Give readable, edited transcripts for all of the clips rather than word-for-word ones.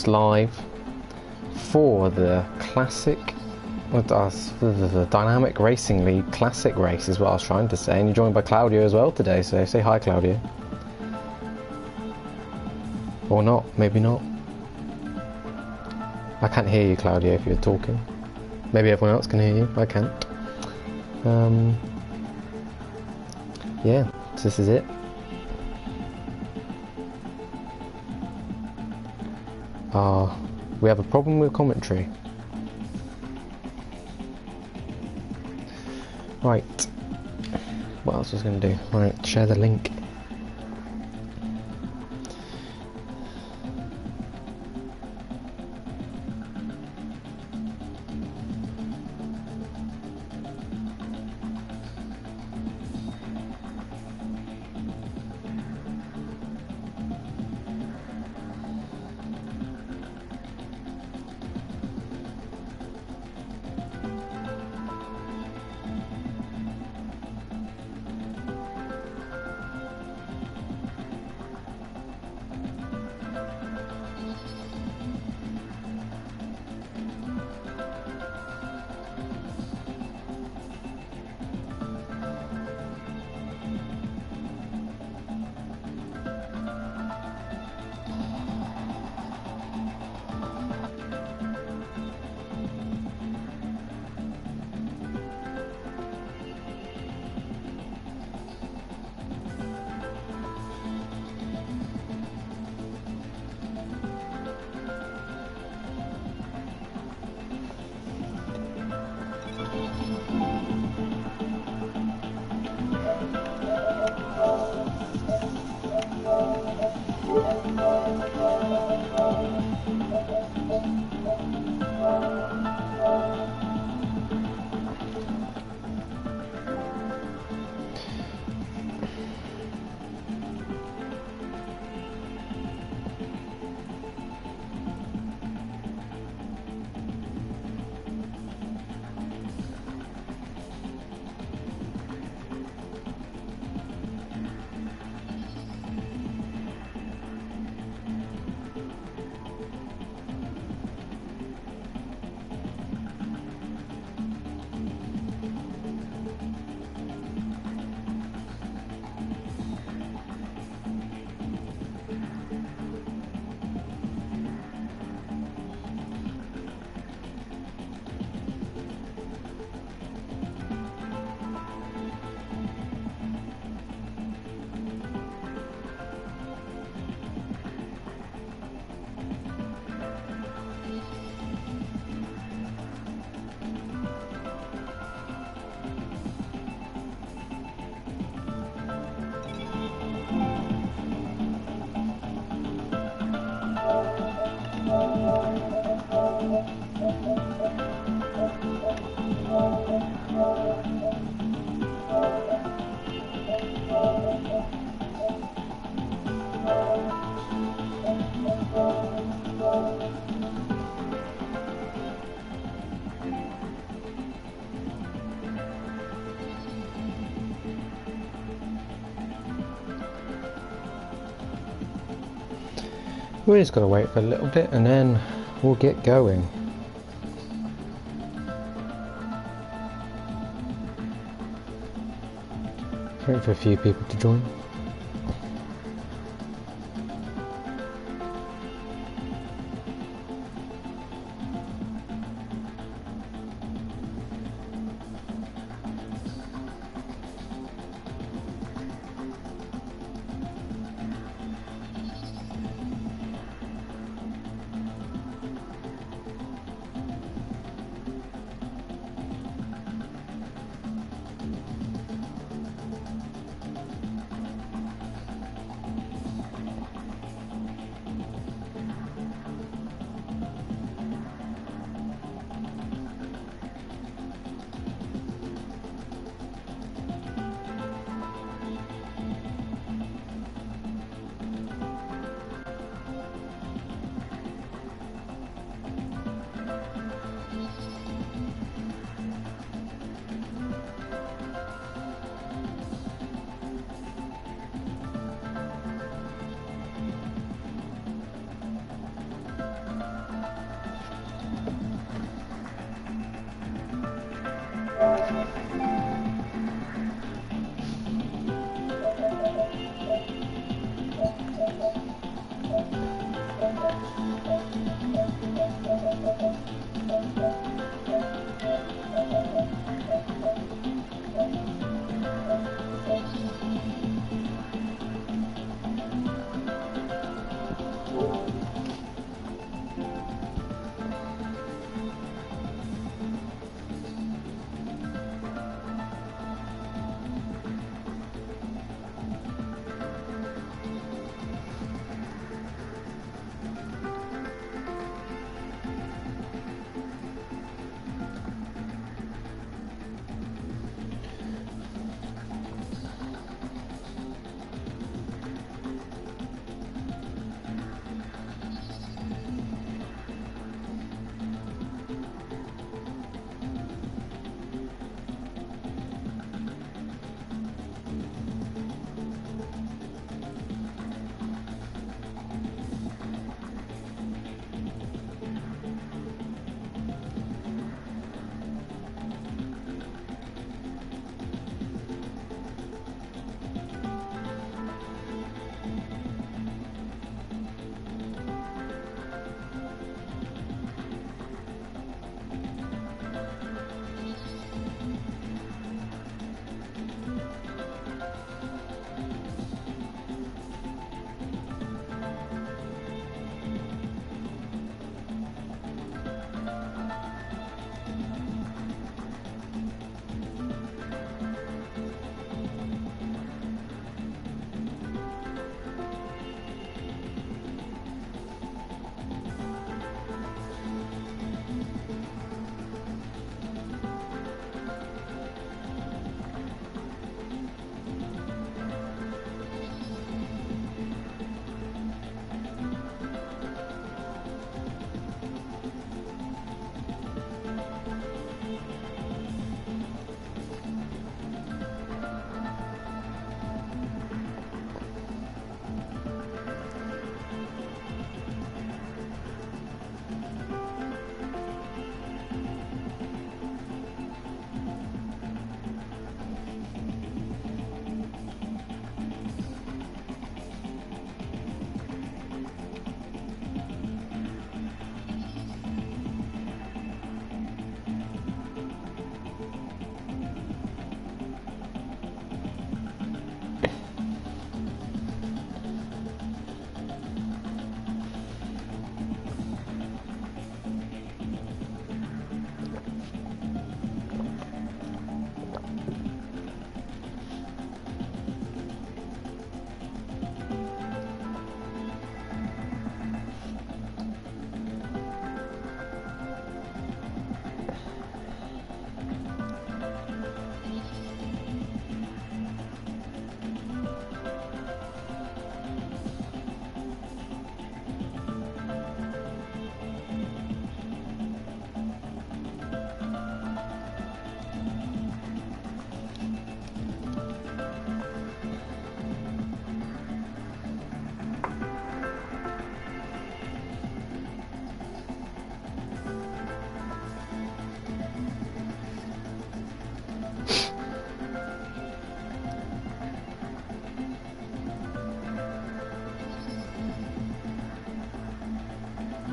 Xbox Live for the classic, the Dynamic Racing League Classic race is what I was trying to say, and you're joined by Claudio as well today, so say hi, Claudio. Or not, maybe not. I can't hear you, Claudio, if you're talking. Maybe everyone else can hear you, I can't. Yeah, so this is it. We have a problem with commentary. Right. What else was I going to do? Right, share the link. We're just going to wait for a little bit and then we'll get going. Wait for a few people to join.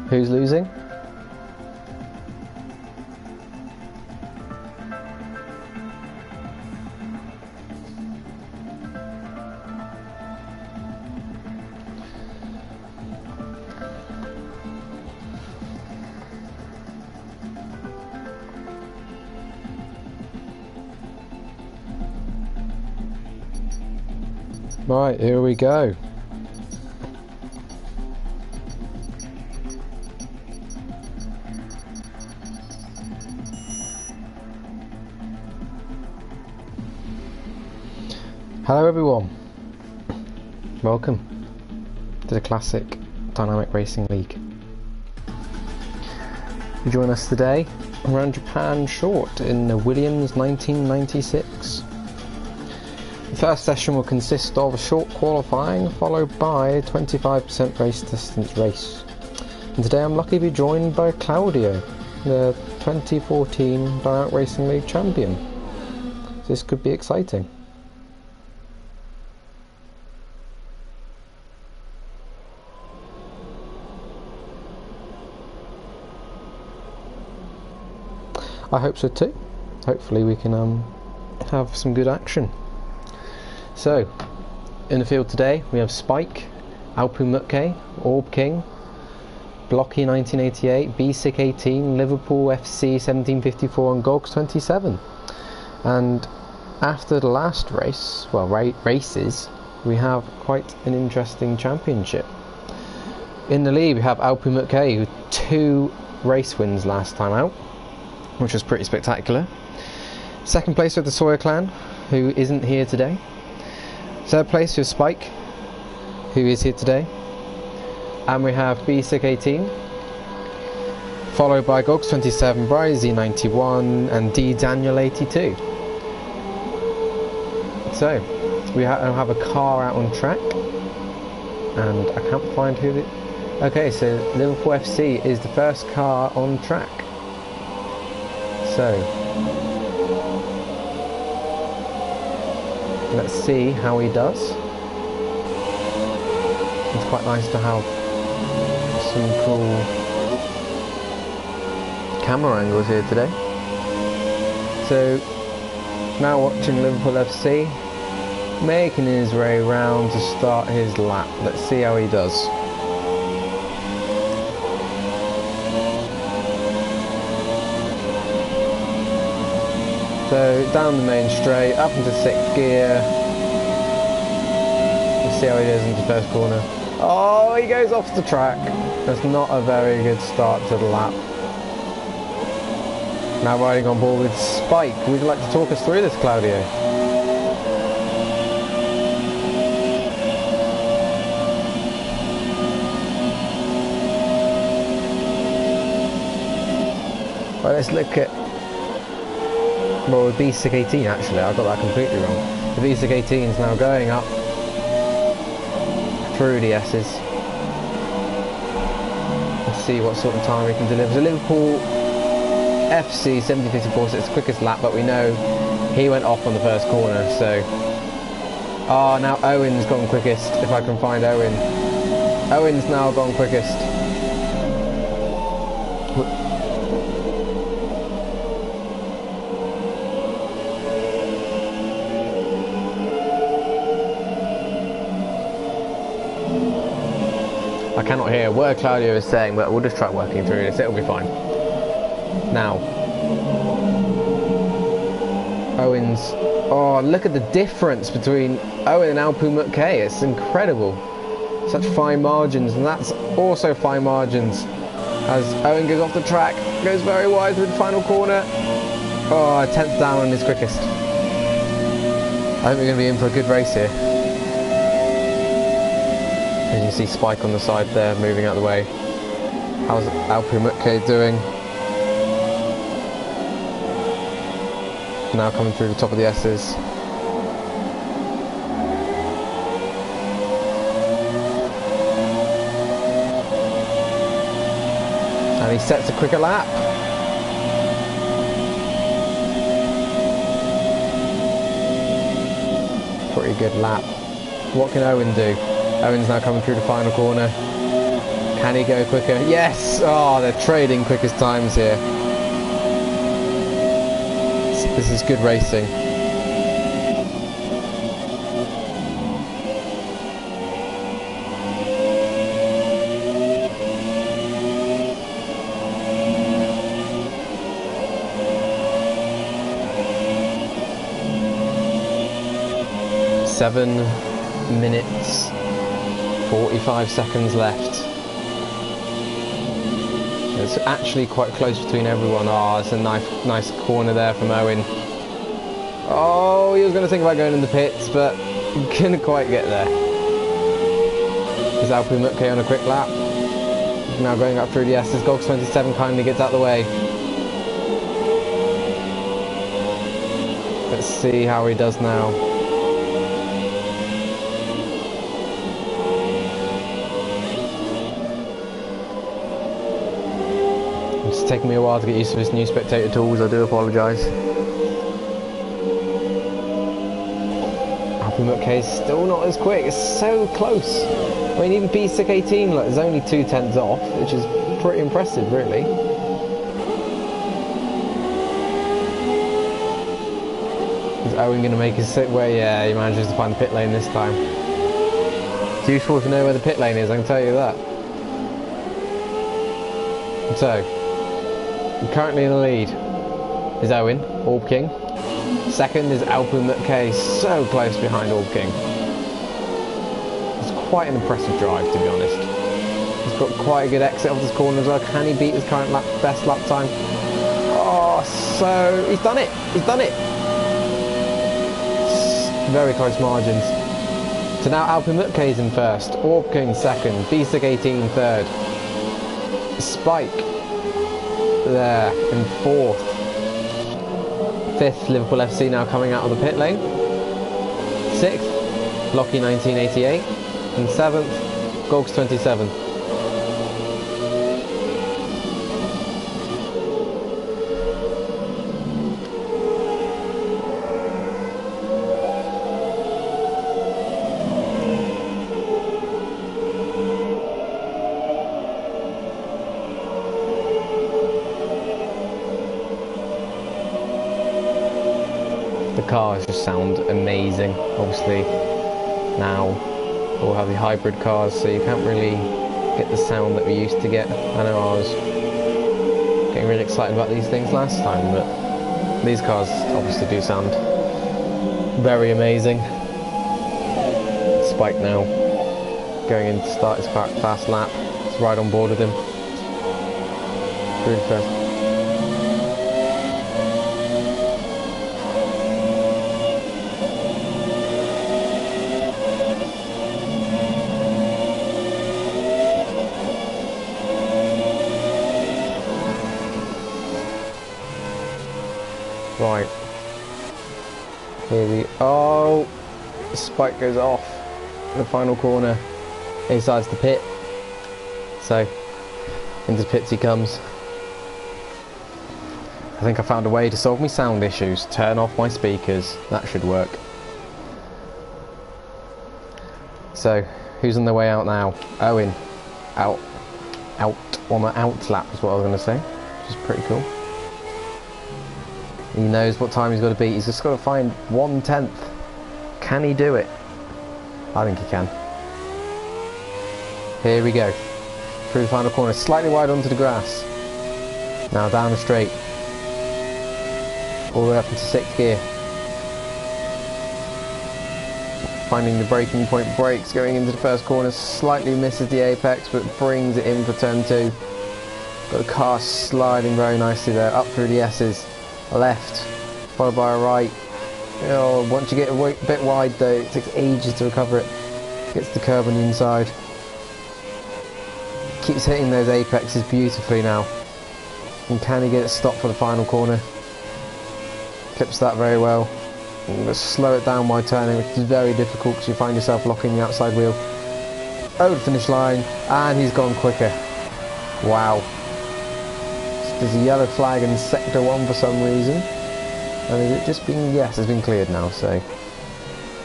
Who's losing? Right, here we go. Hello everyone, welcome to the Classic Dynamic Racing League. You join us today around Japan short in the Williams 1996. The first session will consist of a short qualifying followed by a 25% race distance race. And today I'm lucky to be joined by Claudio, the 2014 Dynamic Racing League champion. this could be exciting. I hope so too. Hopefully we can have some good action. So, in the field today we have Spike, Alpu Mutke, Orb King, Blocky 1988, B-Sick 18, Liverpool FC 1754 and Gogs 27. And after the last race, well races, we have quite an interesting championship. In the lead we have Alpu Mutke, who 2 race wins last time out, which was pretty spectacular. Second place with the Sawyer clan, who isn't here today. Third place with Spike, who is here today. And we have B-Sick 18, followed by Gogs 27, Bryzy 91 and D Daniel 82. So we have a car out on track, and I can't find who okay, so Liverpool FC is the first car on track. So let's see how he does. It's quite nice to have some cool camera angles here today. So now watching Liverpool FC making his way round to start his lap. Let's see how he does. So down the main straight, up into 6th gear. Let's see how he does into first corner. Oh, he goes off the track. That's not a very good start to the lap. Now riding on board with Spike. Would you like to talk us through this, Claudio? Well, let's look at... Well, with B-Sick 18 actually, I got that completely wrong. The B-Sick 18 is now going up through the S's. Let's see what sort of time we can deliver. So Liverpool FC 1754, so it's the quickest lap, but we know he went off on the first corner, so... Oh, now Owen's gone quickest, if I can find Owen. Owen's now gone quickest. I cannot hear a word Claudio is saying, but we'll just try working through this, it'll be fine. Now, Owen's... Oh, look at the difference between Owen and Alpu Mutke, it's incredible. Such fine margins, and that's also fine margins. As Owen goes off the track, goes very wide with the final corner. Oh, 10th down and his quickest. I think we're going to be in for a good race here. As you see Spike on the side there, moving out of the way. How's Alpu Mutke doing? Now coming through the top of the S's. And he sets a quicker lap. Pretty good lap. What can Owen do? Owen's now coming through the final corner. Can he go quicker? Yes! Oh, they're trading quickest times here. This is good racing. Seven minutes, 45 seconds left. It's actually quite close between everyone. Oh, it's a nice corner there from Owen. Oh, he was going to think about going in the pits, but couldn't quite get there. There's Alpu Mutke on a quick lap. Now going up through the S's. Gogs 27 kindly gets out of the way. Let's see how he does now. It's taken me a while to get used to this new spectator tools, I do apologise. Alpha is still not as quick. It's so close. I mean, even B618 like, is only 2/10 off, which is pretty impressive, really. Is Owen going to make his sit way? Yeah, he manages to find the pit lane this time. It's useful if you know where the pit lane is, I can tell you that. So, currently in the lead is Owen, Orb King. Second is Alpha, so close behind Orb King. It's quite an impressive drive, to be honest. He's got quite a good exit off this corner as well. Can he beat his current best lap time? Oh, so he's done it. He's done it. Very close margins. So now Alpha is in first, Orb King second, B618 third. Spike there in fourth. Fifth, Liverpool FC now coming out of the pit lane. Sixth, Blocky 1988. And seventh, Gogs 27. The cars just sound amazing. Obviously now we'll have the hybrid cars, so you can't really get the sound that we used to get. I know I was getting really excited about these things last time, but these cars obviously do sound very amazing. Spike now going in to start his fast lap. It's right on board with him. Really fast. Right, here we oh, Spike goes off in the final corner. He decides to pit, so into the pits he comes. I think I found a way to solve my sound issues. Turn off my speakers, that should work. So who's on the way out now? Owen, out on the out lap is what I was going to say, which is pretty cool. He knows what time he's got to beat. He's just got to find 1/10. Can he do it? I think he can. Here we go. Through the final corner. Slightly wide onto the grass. Now down the straight. All the way up into 6th gear. Finding the braking point, brakes, going into the first corner. Slightly misses the apex, but brings it in for turn 2. Got the car sliding very nicely there. Up through the S's. Left, followed by a right. Oh, once you get a bit wide though, it takes ages to recover it. Gets the curb on the inside. Keeps hitting those apexes beautifully now. And can he get it stopped for the final corner? Clips that very well. And let's slow it down by turning, which is very difficult because you find yourself locking the outside wheel. Over the finish line, and he's gone quicker. Wow. There's a yellow flag in sector 1 for some reason, and is it just been, yes, it's been cleared now. So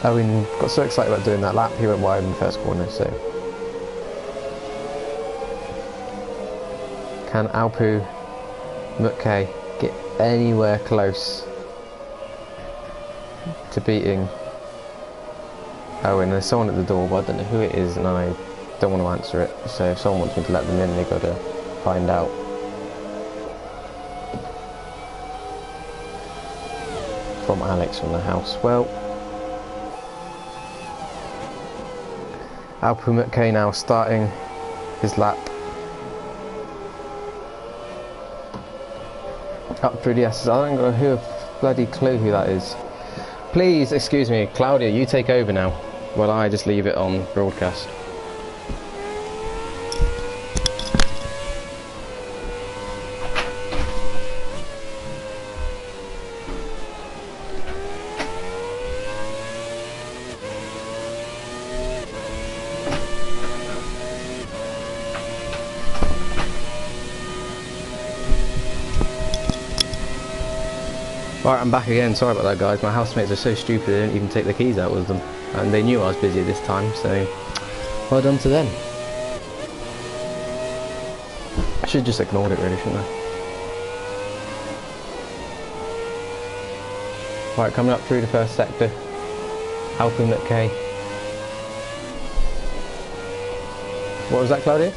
Owen got so excited about doing that lap, he went wide in the first corner. So can Alpu Mutke get anywhere close to beating Owen? There's someone at the door, but I don't know who it is, and I don't want to answer it. So if someone wants me to let them in, they've got to find out. From Alex from the house. Well, Alpu Mutke now starting his lap. Up through the S's. I don't know who a bloody clue who that is. Please, excuse me, Claudia, you take over now while I just leave it on broadcast. Right, I'm back again. Sorry about that, guys. My housemates are so stupid they didn't even take the keys out with them. and they knew I was busy this time, so well done to them. I should have just ignored it really, shouldn't I? Right, coming up through the first sector, Alpine K. What was that, Claudia?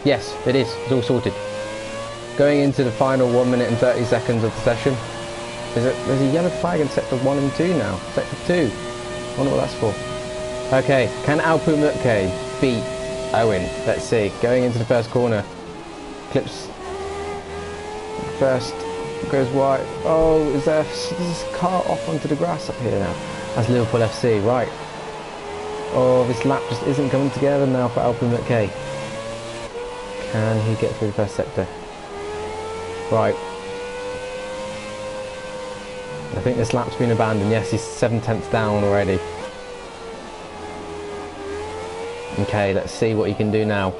Yes, it is. It's all sorted. Going into the final 1 minute and 30 seconds of the session. There's a yellow flag in sector 1 and 2 now. Sector 2. I wonder what that's for. Okay, can Alpine K beat Owen? Let's see. Going into the first corner. Clips. First goes wide. Oh, is this car off onto the grass up here now? That's Liverpool FC, right. Oh, this lap just isn't coming together now for Alpine K. Can he get through the first sector? Right. I think this lap's been abandoned. Yes, he's 7/10 down already. Okay, let's see what he can do now.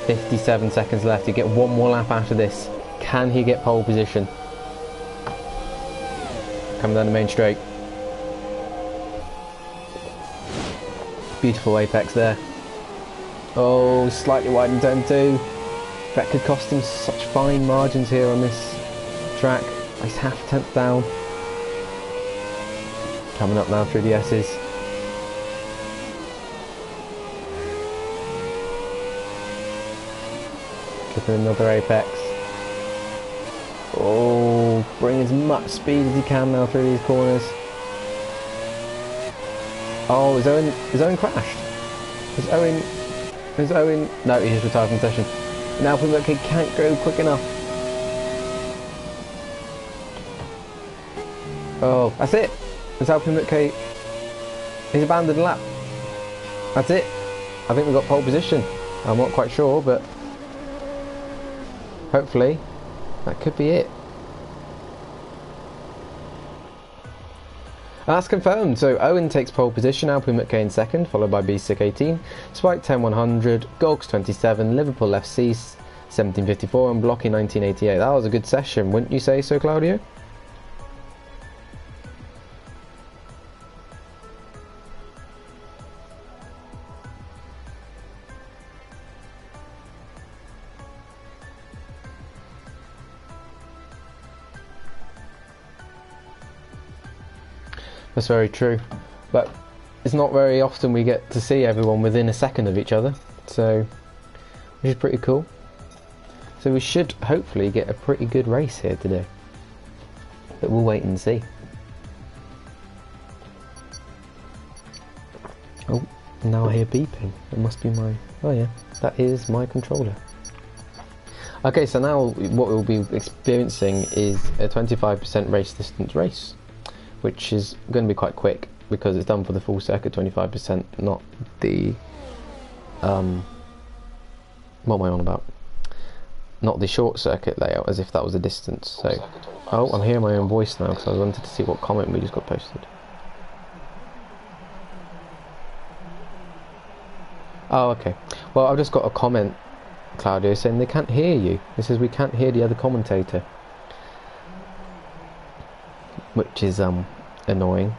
57 seconds left. You get one more lap after this. Can he get pole position? Coming down the main straight. Beautiful apex there. Oh, slightly wide in turn 2. That could cost him such fine margins here on this track. He's half a tenth down. Coming up now through the S's. Clipping another apex. Oh, bring as much speed as he can now through these corners. Oh, is Owen crashed? Is Owen... No, he just retired from session. Now Alpine K can't go quick enough. Oh, that's it. It's Alpine K. He's abandoned the lap. That's it. I think we've got pole position. I'm not quite sure, but hopefully that could be it. And that's confirmed. So Owen takes pole position, Alpine K in second, followed by B-Sick 18, Spike 10-100, Golks 27, Liverpool FC 1754, and Blocky 1988. That was a good session, wouldn't you say so, Claudio? That's very true, but it's not very often we get to see everyone within a second of each other, so which is pretty cool. So we should hopefully get a pretty good race here today, but we'll wait and see. Oh, now I hear beeping. It must be my... oh yeah, that is my controller. Okay, so now what we'll be experiencing is a 25% race distance race, which is going to be quite quick because it's done for the full circuit, 25%, not the what am I on about? Not the short circuit layout, as if that was a distance. So, oh, I'm hearing my own voice now because I wanted to see what comment we just got posted. Oh, okay. Well, I've just got a comment, Claudio, saying they can't hear you. It says we can't hear the other commentator, which is annoying.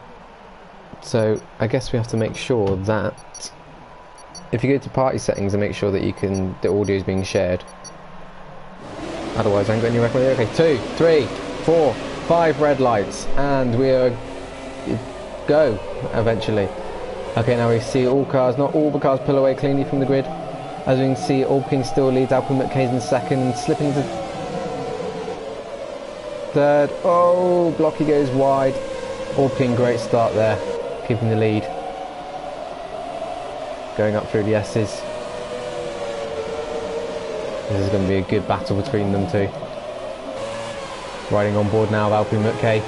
So I guess we have to make sure that if you go to party settings and make sure that the audio is being shared. Otherwise I haven't got any recommendation. Okay, 2, 3, 4, 5 red lights, and we are go eventually. Okay, now we see all cars, not all the cars pull away cleanly from the grid. As we can see, Alpine still leads, Alpine K's in second, slipping to third. Oh, Blocky goes wide. Alpine, great start there, keeping the lead. Going up through the S's. This is going to be a good battle between them two. Riding on board now of Alpine K.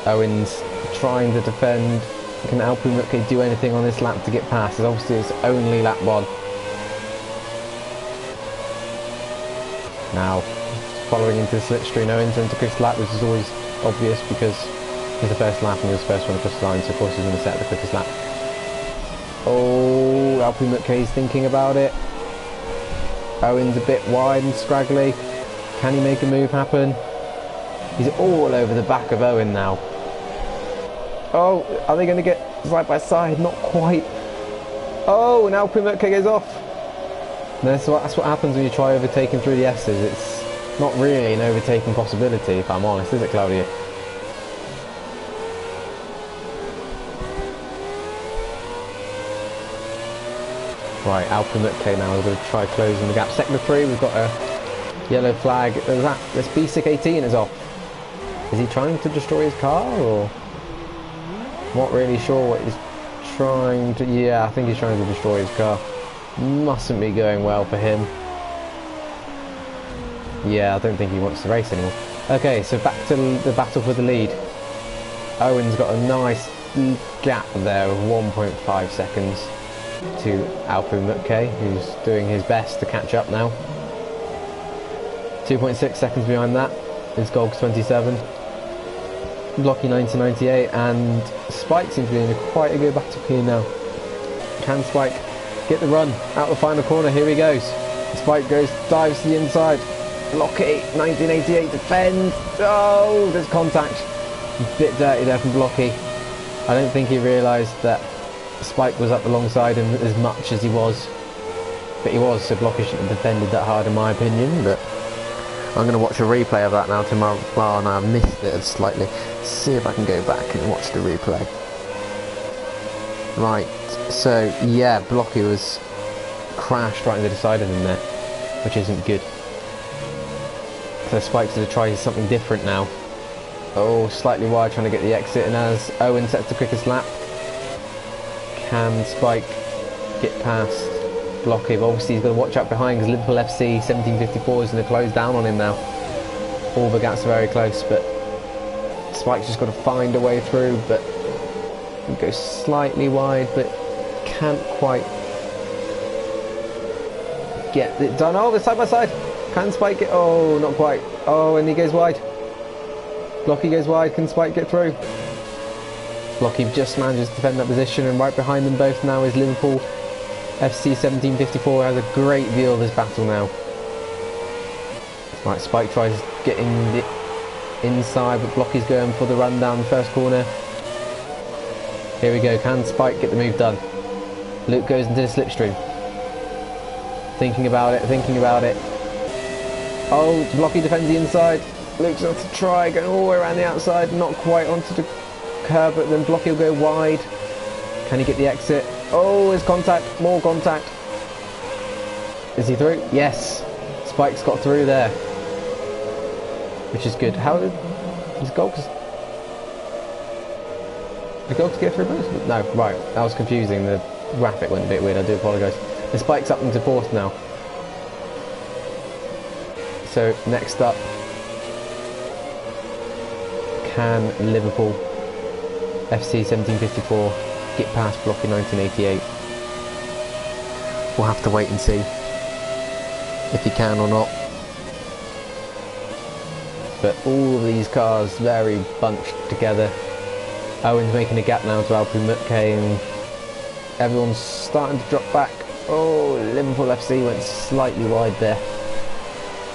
Owen's trying to defend. Can Alpine K do anything on this lap to get past? It's obviously it's only lap 1. Now, following into the slipstream, Owen turns to quickest lap, which is always obvious because it's the first lap and he was the first one across the line, so of course he's going to set the quickest lap. Oh, Alpine K's thinking about it. Owen's a bit wide and scraggly. Can he make a move happen? He's all over the back of Owen now. Oh, are they going to get side by side? Not quite. Oh, and Alpimutke goes off. That's what happens when you try overtaking through the S's. It's not really an overtaking possibility, if I'm honest, is it, Claudia? Right, Alpimutke now is going to try closing the gap. Sector 3, we've got a yellow flag. This BSIC 18 is off. Is he trying to destroy his car, or? Not really sure what he's trying to... Yeah, I think he's trying to destroy his car. Mustn't be going well for him. Yeah, I don't think he wants to race anymore. Okay, so back to the battle for the lead. Owen's got a nice gap there of 1.5 seconds to Alpimutke, who's doing his best to catch up now. 2.6 seconds behind that is Golgs 27, Blocky 1998, and Spike seems to be in quite a good battle here now. Can Spike get the run out the final corner? Here he goes. Spike dives to the inside. Blocky 1988 defends. Oh, there's contact. A bit dirty there from Blocky. I don't think he realised that Spike was up alongside him as much as he was. But he was, so Blocky shouldn't have defended that hard in my opinion. But I'm going to watch a replay of that now tomorrow. Well, and I missed it slightly. See if I can go back and watch the replay. Right, so yeah, Blocky was crashed right into the side of him there, which isn't good. So Spike's going to try something different now. Oh, slightly wide, trying to get the exit, and as Owen sets the quickest lap, can Spike get past Blocky? But obviously he's got to watch out behind, because Liverpool FC 1754 is going to close down on him now. All the gaps are very close, but Spike's just got to find a way through, but he goes slightly wide, but can't quite get it done. Oh, they're side by side. Can Spike get... Oh, not quite. Oh, and he goes wide. Blocky goes wide. Can Spike get through? Blocky just manages to defend that position, and right behind them both now is Liverpool FC 1754. Has a great view of this battle now. Right, Spike tries getting it inside, but Blocky's going for the run down the first corner. Here we go. Can Spike get the move done? Luke goes into the slipstream. Thinking about it, thinking about it. Oh, Blocky defends the inside. Luke's going to try, going all the way around the outside, not quite onto the curb, but then Blocky will go wide. Can he get the exit? Oh, there's contact, more contact. Is he through? Yes. Spike's got through there, which is good. How did his Golgs... Did Golgs get through both? No, right, that was confusing. The graphic went a bit weird, I do apologise. The Spike's up into fourth now. So next up, can Liverpool FC 1754 get past Blocky 1988? We'll have to wait and see if he can or not. But all of these cars very bunched together. Owen's making a gap now to Alpimutke, and everyone's starting to drop back. Oh, Liverpool FC went slightly wide there.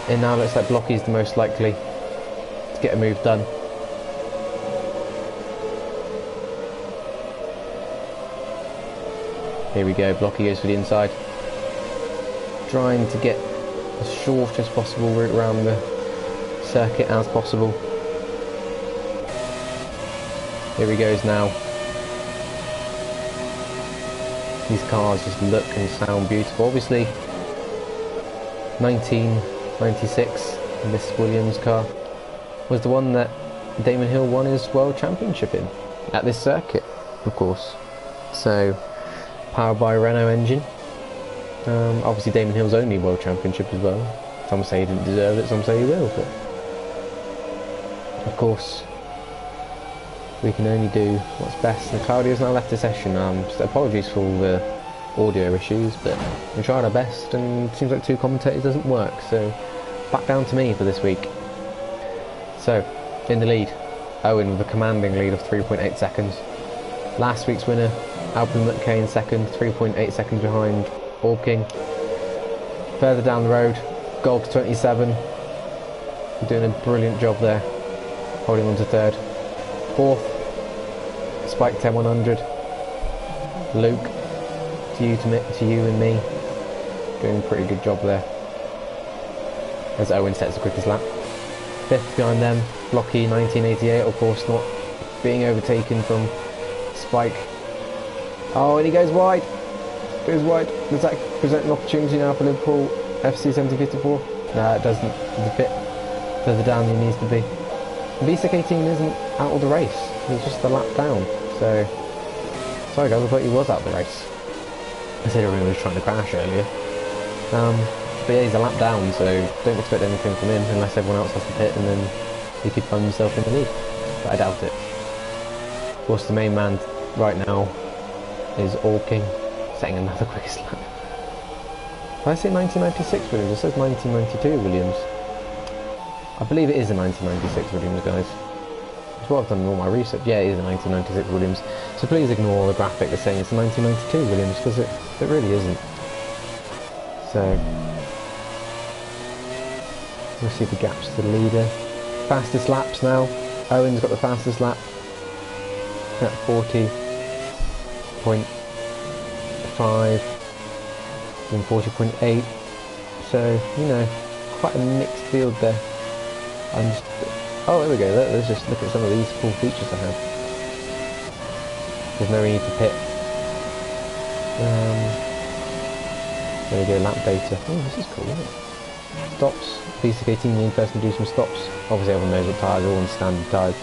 And now looks like Blocky's the most likely to get a move done. Here we go, Blocky goes for the inside. Trying to get as short as possible route around the circuit as possible. Here he goes now. These cars just look and sound beautiful. Obviously, 1996, this Williams car was the one that Damon Hill won his World Championship in, at this circuit, of course. So, powered by a Renault engine. Obviously Damon Hill's only World Championship as well. Some say he didn't deserve it, some say he will, but of course we can only do what's best. And Claudia's now left the session. So apologies for all the audio issues, but we tried our best, and it seems like two commentators doesn't work, so back down to me for this week. So, in the lead, Owen with a commanding lead of 3.8 seconds. Last week's winner, Alpimutke in second, 3.8 seconds behind Orb King. Further down the road, Golgs 27, doing a brilliant job there. holding on to third. Fourth, Spike 10-100. Luke, to you and me, doing a pretty good job there. As Owen sets the quickest lap. Fifth behind them, Blocky 1988, of course not being overtaken from Spike. Oh, and he goes wide. Goes wide. Does that present an opportunity now for Liverpool FC 1754? No, it doesn't. He's a bit further down than he needs to be. BSEC18 isn't out of the race. He's just a lap down. So, sorry guys, I thought he was out of the race. Considering he was trying to crash earlier. But yeah, he's a lap down, so don't expect anything from him unless everyone else has to pit, and then he could find himself in the lead. But I doubt it. Of course, the main man right now is Orb King, setting another quickest lap. Did I say 1996 Williams? It says 1992 Williams. I believe it is a 1996 Williams, guys. That's what I've done in all my research. Yeah, it is a 1996 Williams. So please ignore the graphic that's saying it's a 1992 Williams, because it really isn't. So, we'll see the gaps to the leader. Fastest laps now. Owen's got the fastest lap at 40.5 and 40.8. So, you know, quite a mixed field there. Oh, there we go. Let's just look at some of these cool features I have. There's no need to pit. There we go, lap data. Oh, this is cool, isn't it? Stops. BSEC18 need first to do some stops. Obviously everyone knows what tyres are all on standard tyres.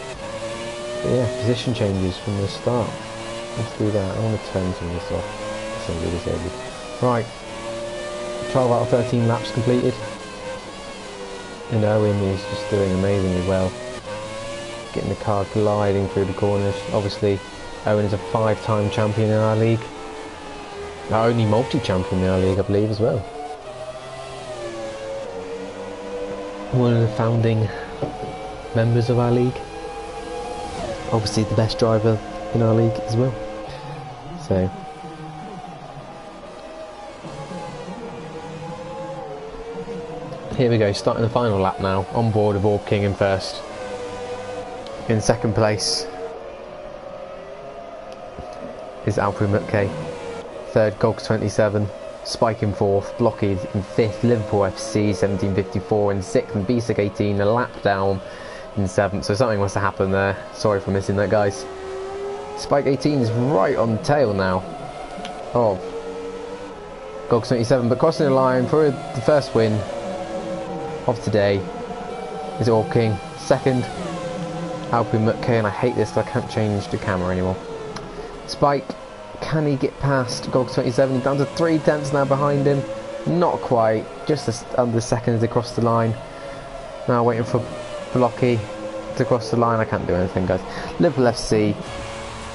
But yeah, position changes from the start. Let's do that. I want to turn some of this off. Assembly disabled. Right. 12 out of 13 laps completed. And Owen is just doing amazingly well. Getting the car gliding through the corners. Obviously, Owen is a 5-time champion in our league. Our only multi-champion in our league, I believe, as well. One of the founding members of our league. Obviously the best driver in our league as well. So here we go, starting the final lap now. On board of Orb King in first. In second place is Alpru Mutke. Third, Gogs 27. Spike in fourth, Blocky in fifth, Liverpool FC 1754 in sixth, and BSEC18 a lap down in seventh. So something must have happened there. Sorry for missing that, guys. Spike 18 is right on the tail now of Gogs 27, but crossing the line for the first win of today is Orb King. Second, Alpru Mutke, and I hate this because I can't change the camera anymore. Spike, can he get past Gogs 27? He's down to 3/10 now behind him. Not quite, just under a second as they cross the line. Now waiting for Blocky to cross the line. I can't do anything, guys. Liverpool FC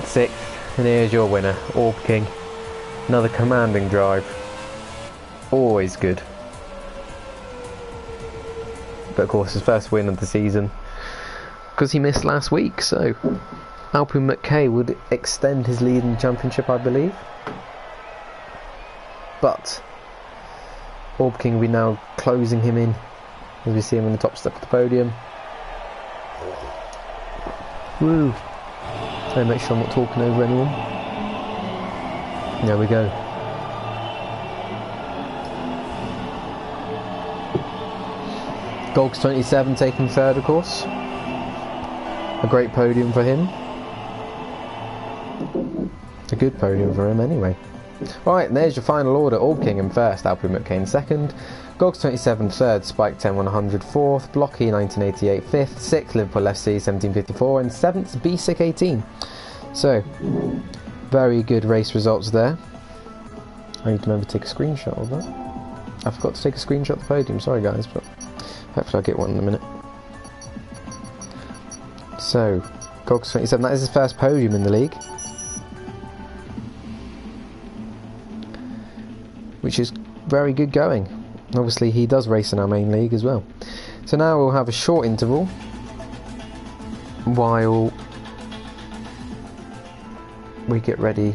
6th, and here's your winner, Orb King. Another commanding drive. Always good. But of course his first win of the season, because he missed last week, so Alpru Mutke would extend his lead in the championship, I believe. But Orb King will be now closing him in as we see him on the top step of the podium. Woo! So make sure I'm not talking over anyone. There we go. Gogs 27 taking third, of course. A great podium for him. A good podium for him anyway. Right, and there's your final order. Orb King in first, Alpru Mutke in second, Gogs 27 third, Spike 10-100 fourth, Blocky 1988 fifth, sixth Liverpool FC 1754, and seventh BSEC18. So, very good race results there. I need to remember to take a screenshot of that. I forgot to take a screenshot of the podium, sorry guys, but hopefully I'll get one in a minute. So, Gogs 27, that is his first podium in the league. Which is very good going. Obviously he does race in our main league as well. So now we'll have a short interval while we get ready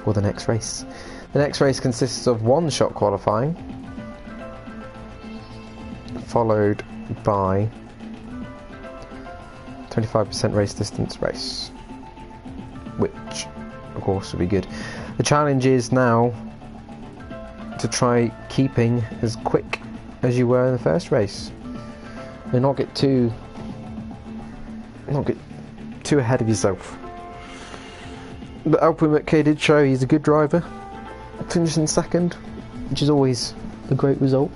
for the next race. The next race consists of one shot qualifying, followed by 25% race distance race, which of course would be good. The challenge is now to try keeping as quick as you were in the first race and not get too ahead of yourself. But Alpine McKay did show he's a good driver, finishing second, which is always a great result.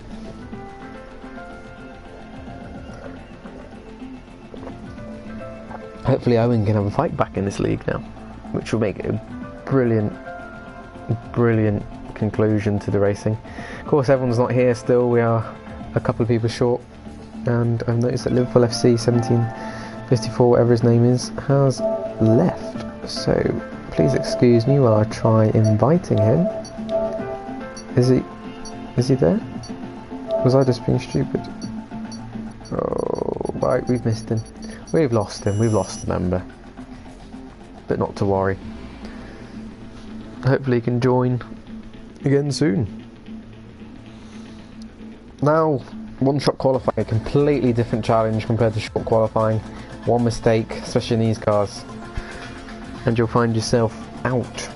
Hopefully Owen can have a fight back in this league now, which will make it a brilliant conclusion to the racing. Of course, everyone's not here still. We are a couple of people short, and I've noticed that Liverpool FC 1754, whatever his name is, has left. So please excuse me while I try inviting him. Is he there? Was I just being stupid? Oh, right, we've missed him. We've lost him. We've lost a member. But not to worry. Hopefully he can join again soon. Now, one-shot qualifying, a completely different challenge compared to short qualifying. One mistake, especially in these cars, and you'll find yourself out.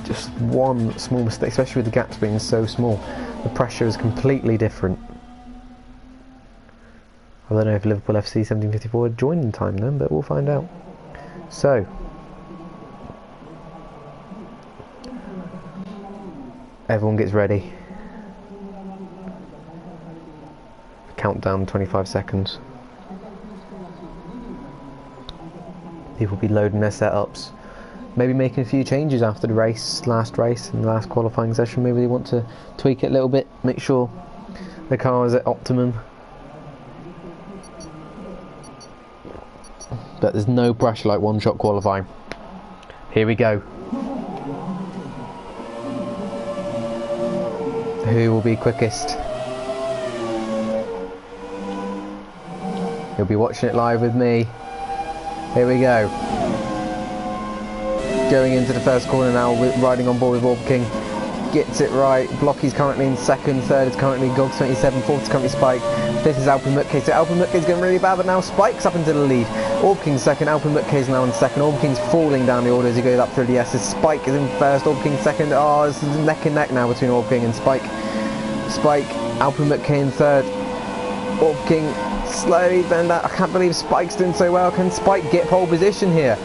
Just one small mistake, especially with the gaps being so small. The pressure is completely different. I don't know if Liverpool FC 1754 joined in time then, but we'll find out. So, everyone gets ready. Countdown 25 seconds. People will be loading their setups. Maybe making a few changes after the last race and the last qualifying session. Maybe they want to tweak it a little bit, make sure the car is at optimum. But there's no pressure like one-shot qualifying. Here we go. Who will be quickest? You'll be watching it live with me. Here we go. Going into the first corner now, riding on board with Orb King. Gets it right. Blocky's currently in second, third is currently Gogs 27, fourth is currently Spike. Fifth is Alpine Mutke. So Alpine Mutke's going really bad, but now Spike's up into the lead. Orb King's second, Alpine Mutke's now in second. Orb King's falling down the order as he goes up through the S's. Spike is in first, Orb King second. Oh, this is neck and neck now between Orb King and Spike. Alpine Mutke in third. Orb King slowly bend out. I can't believe Spike's doing so well. Can Spike get pole position here?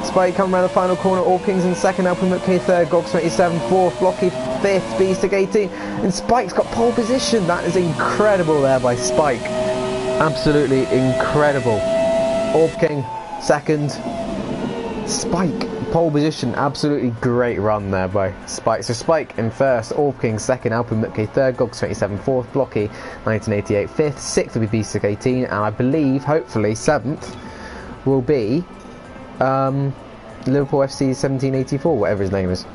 Spike coming around the final corner. Orb King's in second, Alpine Mutke third, Gogs 27 fourth, Blocky fifth, Beastic 18, and Spike's got pole position. That is incredible there by Spike. Absolutely incredible. Orb King second, Spike pole position. Absolutely great run there by Spike. So Spike in first, Orb King second, Alpine Mutke third, Gogs 27 fourth, Blocky 1988 fifth, sixth will be Beastic 18, and I believe, hopefully, seventh will be Liverpool FC 1784, whatever his name is.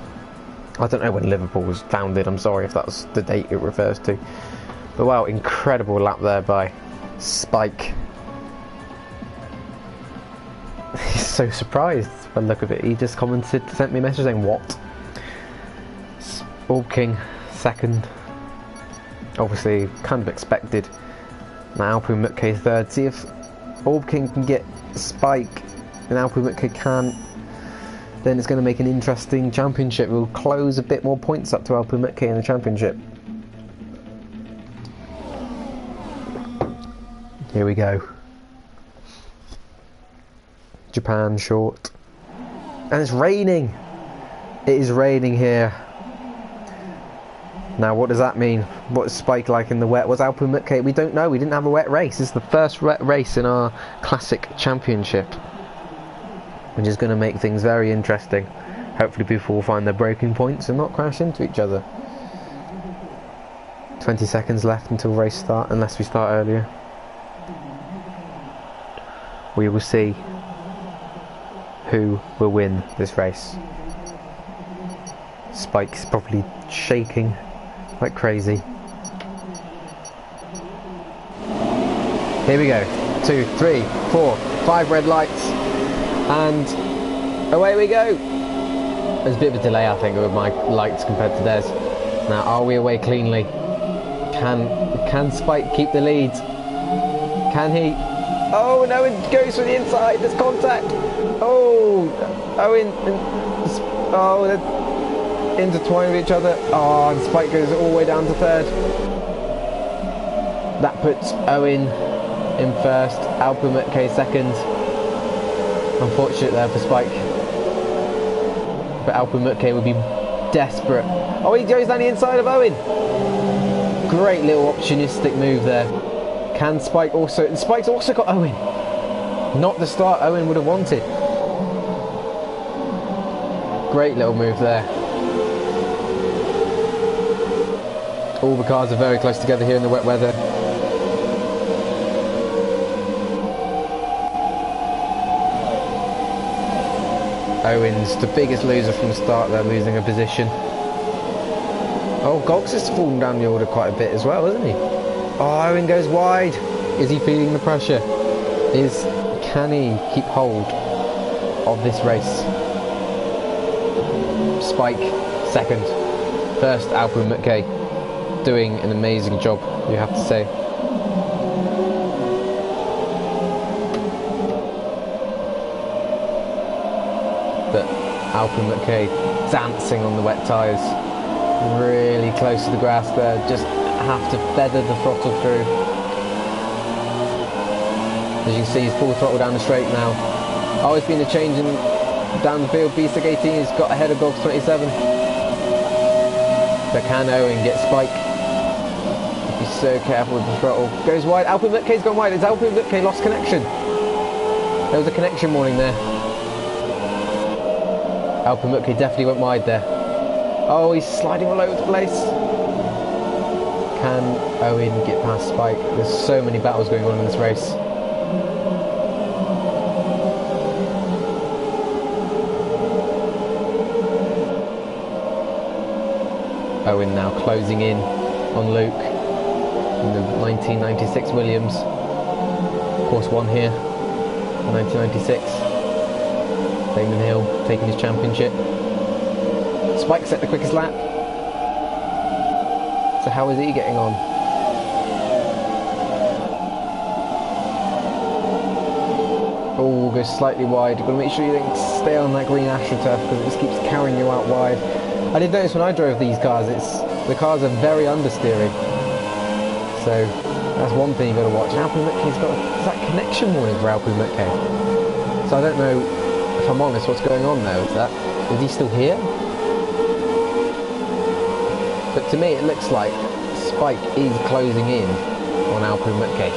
I don't know when Liverpool was founded, I'm sorry if that's the date it refers to. But wow, incredible lap there by Spike. He's so surprised by the look of it. He just commented, sent me a message saying, what? Orb King second. Obviously, kind of expected. Now Alpine Mutke third. See if Orb King can get Spike and Alpine Mutke can't, then it's going to make an interesting championship. We'll close a bit more points up to Alpine Mutke in the championship. Here we go. Japan short. And it's raining. It is raining here. Now what does that mean? What is Spike like in the wet? What's Alpine Mutke? We don't know. We didn't have a wet race. This is the first wet race in our classic championship, which is going to make things very interesting. Hopefully people will find their breaking points and not crash into each other. 20 seconds left until race start, unless we start earlier. We will see who will win this race. Spike's probably shaking like crazy. Here we go. 2, 3, 4, 5 red lights. And away we go. There's a bit of a delay, I think, with my lights compared to theirs. Now, are we away cleanly? Can Spike keep the lead? Can he? Oh, and Owen goes for the inside. There's contact. Oh, Owen. Oh, they're intertwined with each other. Oh, and Spike goes all the way down to third. That puts Owen in first. Alpha second. Unfortunate there for Spike. But Alpha would be desperate. Oh, he goes down the inside of Owen. Great little opportunistic move there. Can Spike also... Spike's also got Owen. Not the start Owen would have wanted. Great little move there. All the cars are very close together here in the wet weather. Owen's the biggest loser from the start there, losing a position. Oh, Golks has fallen down the order quite a bit as well, hasn't he? Oh, Owen goes wide. Is he feeling the pressure? Can he keep hold of this race? Spike, second. First, Alpha McKay, doing an amazing job, you have to say. But Alpha McKay dancing on the wet tyres. Really close to the grass there, just have to feather the throttle through. As you can see, he's full throttle down the straight now. Oh, it's been a change in down the field. B-Sig 18 has got ahead of Gogs 27. But can Owen get Spike? Be so careful with the throttle. Goes wide. Alpha McKay's gone wide. It's Alpha McKay lost connection. There was a connection warning there. Alpha McKay definitely went wide there. Oh, he's sliding all over the place. Can Owen get past Spike? There's so many battles going on in this race. Owen now closing in on Luke in the 1996 Williams. Of course, one here in 1996. Damon Hill taking his championship. Spike set the quickest lap. So how is he getting on? Oh, goes slightly wide. You've got to make sure you don't stay on that green AstroTurf because it just keeps carrying you out wide. I did notice when I drove these cars, the cars are very understeering. So that's one thing you've got to watch. Alpha McKay's got that connection warning for Alpha McKay. So I don't know, if I'm honest, what's going on there with that. Is he still here? But to me it looks like Spike is closing in on Alpha McKay.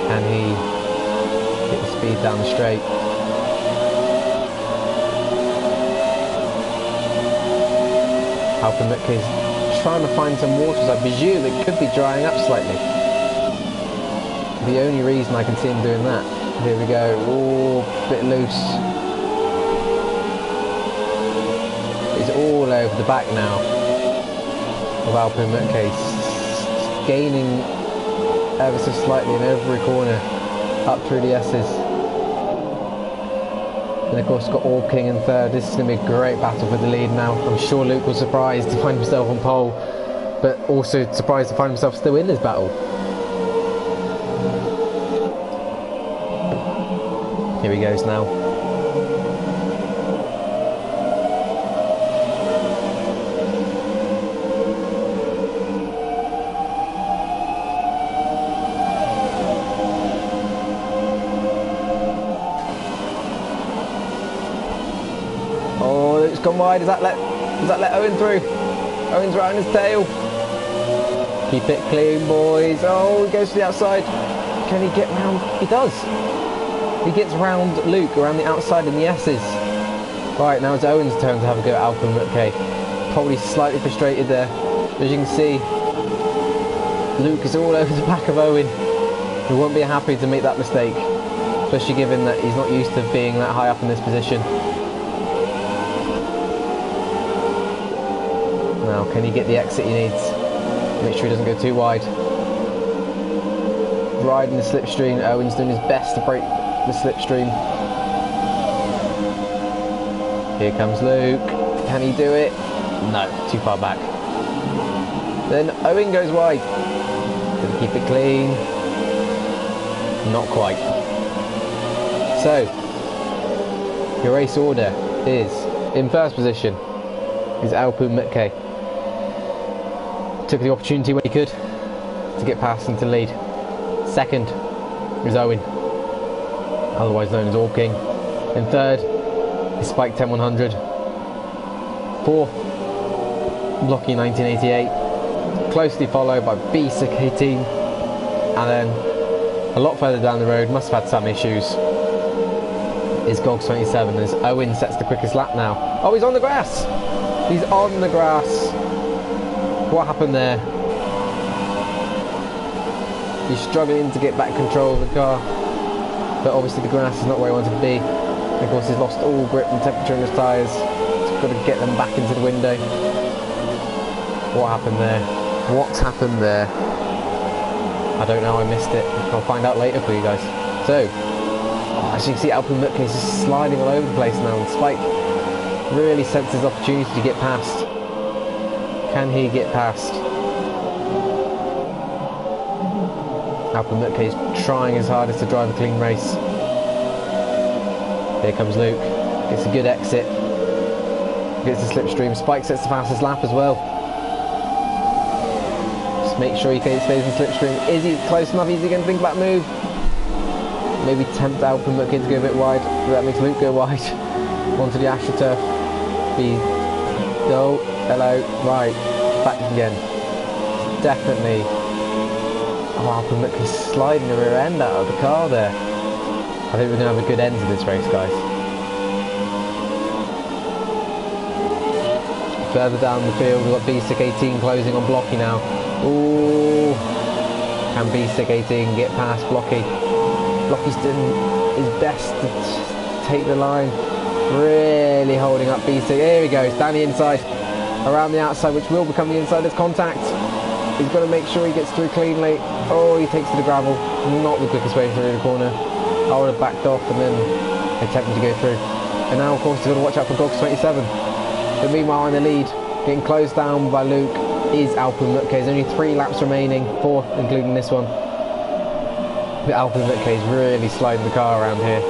Can he get the speed down the straight? Alpha McKay's trying to find some waters. I presume it could be drying up slightly. The only reason I can see him doing that. Here we go. Oh, bit loose. It's all over the back now of Alpha McKay, gaining ever so slightly in every corner up through the S's. And of course got Orb King in third. This is going to be a great battle for the lead now. I'm sure Luke was surprised to find himself on pole, but also surprised to find himself still in this battle. Here he goes now. Gone wide. Does that let Owen through? Owen's right on his tail. Keep it clean, boys. Oh, he goes to the outside. Can he get round? He does. He gets round Luke around the outside in the S's. Right, now it's Owen's turn to have a go at Alpha McKay. Probably slightly frustrated there. As you can see, Luke is all over the back of Owen. He won't be happy to make that mistake, especially given that he's not used to being that high up in this position. Now, can he get the exit he needs? Make sure he doesn't go too wide. Riding the slipstream. Owen's doing his best to break the slipstream. Here comes Luke. Can he do it? No, too far back. Then Owen goes wide. Gonna keep it clean. Not quite. So, your race order is, in first position, is Alpu Mutke. Took the opportunity when he could to get past and to lead. Second is Owen, otherwise known as All King. In third is Spike 10100. Fourth, Blocky 1988. Closely followed by B6 18. And then a lot further down the road, must have had some issues, is Gogs 27 as Owen sets the quickest lap now. Oh, he's on the grass! He's on the grass. What happened there? He's struggling to get back control of the car, but obviously the grass is not where he wanted to be. And of course he's lost all grip and temperature in his tyres. He's got to get them back into the window. What happened there? What's happened there? I don't know, I missed it. I'll find out later for you guys. So, as you can see, Alpu Mutke is just sliding all over the place now, and Spike really senses his opportunity to get past. Can he get past? Alpu Mutke is trying his hardest to drive a clean race. Here comes Luke. Gets a good exit. Gets the slipstream. Spike sets the fastest lap as well. Just make sure he stays in slipstream. Is he close enough? Is he going to think about move? Maybe tempt Alpu Mutke to go a bit wide. That makes Luke go wide. Onto the AstroTurf. Go. Hello. Right. Back again. Definitely. Oh, Alpu Mutke's sliding the rear end out of the car there. I think we're going to have a good end to this race, guys. Further down the field, we've got B6 18 closing on Blocky now. Ooh. Can B6 18 get past Blocky? Blocky's doing his best to take the line. Really holding up B6. Here he goes, down the inside. Around the outside, which will become the insider's contact. He's got to make sure he gets through cleanly. Oh, he takes to the gravel. Not the quickest way through the corner. I would have backed off and then attempted to go through. And now, of course, he's got to watch out for Gogs 27. But meanwhile, in the lead, getting closed down by Luke, is Alpu Mutke. There's only 3 laps remaining, 4 including this one. But Alpu Mutke is really sliding the car around here.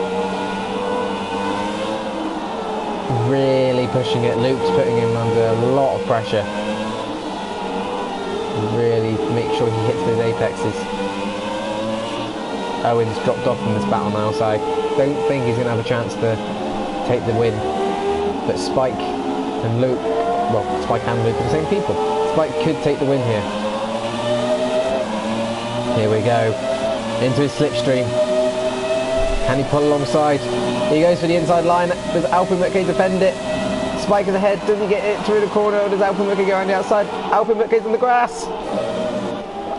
Really pushing it. Luke's putting him under a lot of pressure. Really make sure he hits those apexes. Owen's dropped off in this battle now, so I don't think he's going to have a chance to take the win. But Spike and Luke, well, Spike and Luke are the same people. Spike could take the win here. Here we go. Into his slipstream. Can he pull alongside? He goes for the inside line. Does Alpu Mutke defend it? Spike is ahead. Does he get it through the corner? Or does Alpu Mutke go around the outside? Alpu Mutke's on the grass.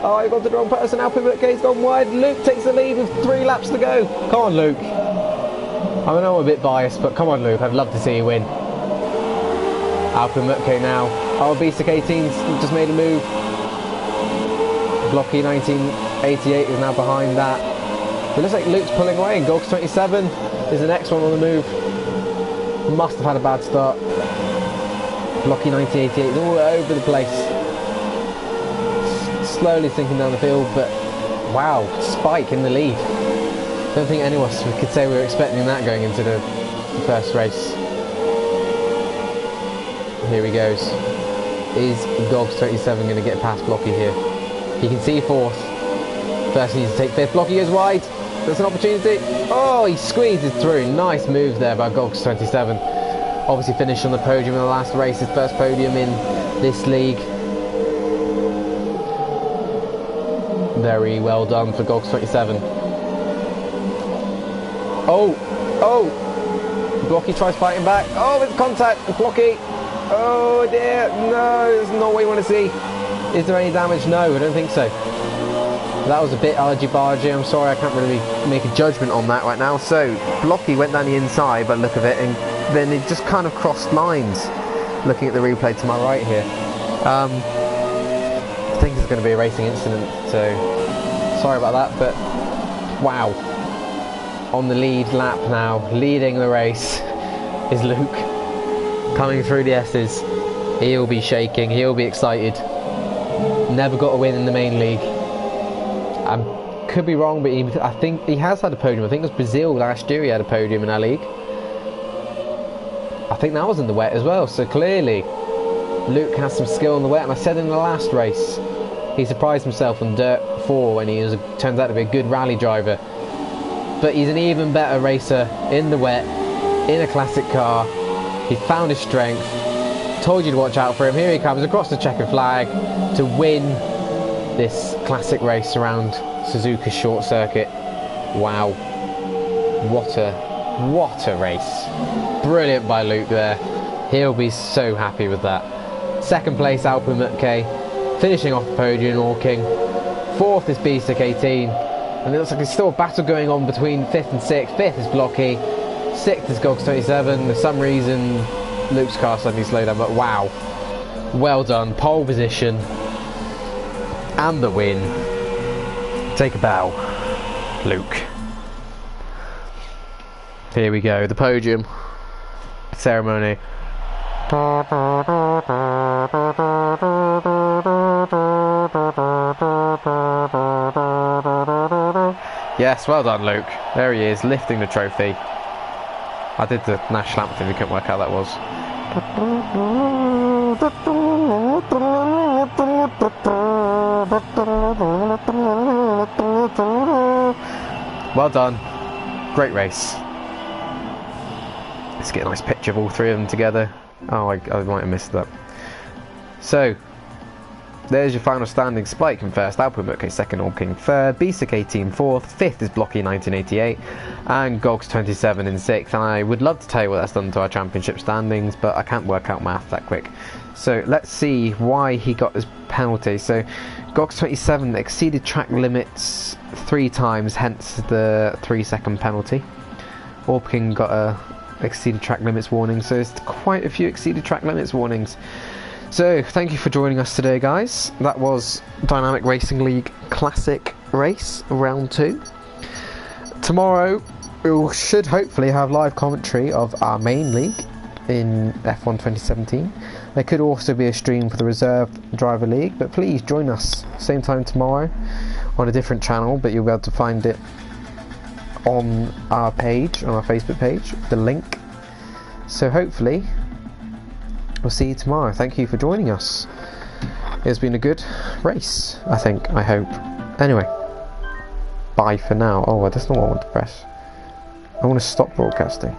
Oh, he got the wrong person. Alpu Mutke's gone wide. Luke takes the lead with 3 laps to go. Come on, Luke. I know I'm a bit biased, but come on, Luke. I'd love to see you win. Alpu Mutke now. Oh, B6 18's just made a move. Blocky 1988 is now behind that. It looks like Luke's pulling away, and Gogs 27 is the next one on the move. Must have had a bad start. Blocky 1988 is all over the place. Slowly sinking down the field, but wow, Spike in the lead. Don't think any of us could say we were expecting that going into the first race. Here he goes. Is Gogs 27 going to get past Blocky here? He can see 4th. First he needs to take 5th. Blocky goes wide. That's an opportunity. Oh, he squeezes through. Nice move there by Gogs 27. Obviously finished on the podium in the last race. His first podium in this league. Very well done for Gogs 27. Oh! Blocky tries fighting back. Oh, it's contact. Blocky. Oh dear. No, that's not what you want to see. Is there any damage? No, I don't think so. That was a bit argy-bargy. I'm sorry, I can't really make a judgment on that right now. So, Blocky went down the inside by the look of it, and then it just kind of crossed lines. Looking at the replay to my right here. I think it's going to be a racing incident, so sorry about that, but wow. On the lead lap now, leading the race, is Luke. Coming through the S's. He'll be shaking, he'll be excited. Never got a win in the main league. I could be wrong, but I think he has had a podium. I think it was Brazil last year he had a podium in our league. I think that was in the wet as well, so clearly Luke has some skill in the wet, and I said in the last race he surprised himself on Dirt 4 when he turns out to be a good rally driver. But he's an even better racer in the wet, in a classic car. He found his strength. Told you to watch out for him. Here he comes across the checkered flag to win this classic race around Suzuka's short circuit. Wow. What a race. Brilliant by Luke there. He'll be so happy with that. Second place Alpin McKay, finishing off the podium, Orking. Fourth is Beastic 18, and it looks like there's still a battle going on between 5th and 6th. 5th is Blocky, 6th is Gogs 27. For some reason Luke's car suddenly slowed down, but wow, well done. Pole position and the win. Take a bow, Luke. Here we go, the podium ceremony. Yes, well done, Luke. There he is, lifting the trophy. I did the national anthem, you couldn't work out that was. Well done. Great race. Let's get a nice picture of all three of them together. Oh, I might have missed that. So, there's your final standing. Spike in first, Alpin McKay second, Orking third, Basic 18 fourth, fifth is Blocky 1988, and Gogs 27 in sixth. And I would love to tell you what that's done to our championship standings, but I can't work out math that quick. So let's see why he got his penalty. So Gogs 27 exceeded track limits 3 times, hence the 3-second penalty. Orking got a exceeded track limits warning, so there's quite a few exceeded track limits warnings. So thank you for joining us today, guys. That was Dynamic Racing League Classic Race Round 2. Tomorrow we should hopefully have live commentary of our main league in F1 2017. There could also be a stream for the Reserve Driver League, but please join us same time tomorrow on a different channel, but you'll be able to find it on our page, on our Facebook page, the link. So hopefully we'll see you tomorrow. Thank you for joining us. It's been a good race, I think, I hope. Anyway, bye for now. Oh, that's not what I want to press. I want to stop broadcasting.